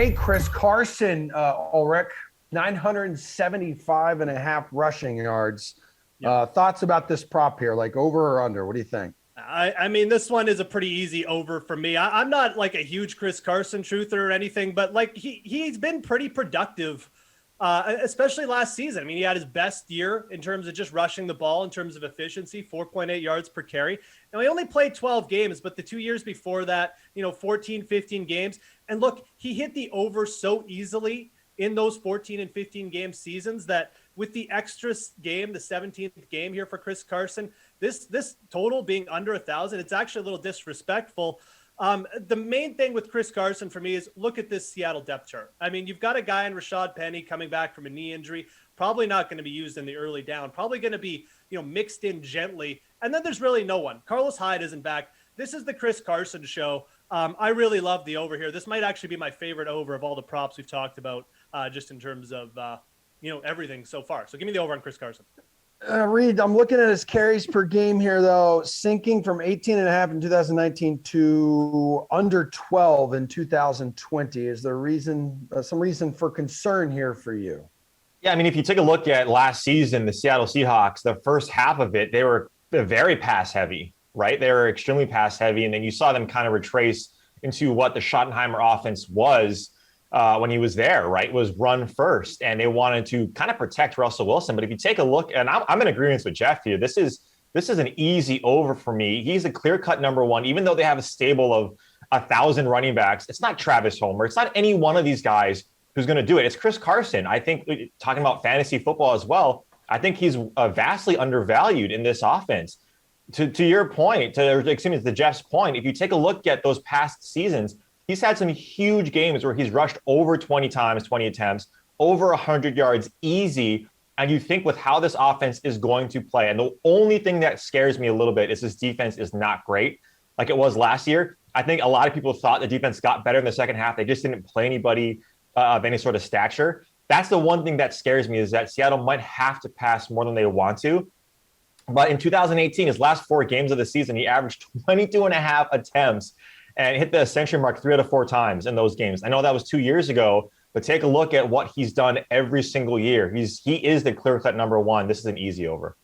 Hey, Chris Carson, Ulrich, 975 and a half rushing yards. Yep. Thoughts about this prop here, like over or under? What do you think? I mean, this one is a pretty easy over for me. I'm not like a huge Chris Carson truther or anything, but like he's been pretty productive, especially last season. I mean, he had his best year in terms of just rushing the ball in terms of efficiency, 4.8 yards per carry. Now, he only played 12 games, but the 2 years before that, 14, 15 games. And look, he hit the over so easily in those 14 and 15 game seasons that with the extra game, the 17th game here for Chris Carson, this total being under 1,000, it's actually a little disrespectful. The main thing with Chris Carson for me is look at this Seattle depth chart. I mean, you've got a guy in Rashad Penny coming back from a knee injury, probably not going to be used in the early down, probably going to be, mixed in gently. And then there's really no one. Carlos Hyde isn't back. This is the Chris Carson show. I really love the over here. This might actually be my favorite over of all the props we've talked about, just in terms of, everything so far. So give me the over on Chris Carson. Reid, I'm looking at his carries per game here, though, sinking from 18 and a half in 2019 to under 12 in 2020. Is there some reason for concern here for you? Yeah, I mean, if you take a look at last season, the Seattle Seahawks, the first half of it, they were very pass heavy, right? They were extremely pass heavy. And then you saw them kind of retrace into what the Schottenheimer offense was when he was there, right? Was run first. And they wanted to kind of protect Russell Wilson. But if you take a look, and I'm in agreement with Geoff here, this is an easy over for me. He's a clear-cut number one, even though they have a stable of 1,000 running backs. It's not Travis Homer. It's not any one of these guys who's going to do it. It's Chris Carson. I think, talking about fantasy football as well, I think he's vastly undervalued in this offense. To your point, to Geoff's point, if you take a look at those past seasons, he's had some huge games where he's rushed over 20 times, 20 attempts, over 100 yards easy. And you think with how this offense is going to play, and the only thing that scares me a little bit is this defense is not great like it was last year. I think a lot of people thought the defense got better in the second half. They just didn't play anybody of any sort of stature. That's the one thing that scares me, is that Seattle might have to pass more than they want to. But in 2018, his last 4 games of the season, he averaged 22 and a half attempts and hit the century mark 3 out of 4 times in those games. I know that was 2 years ago, but take a look at what he's done every single year. He is the clear-cut number one. This is an easy over.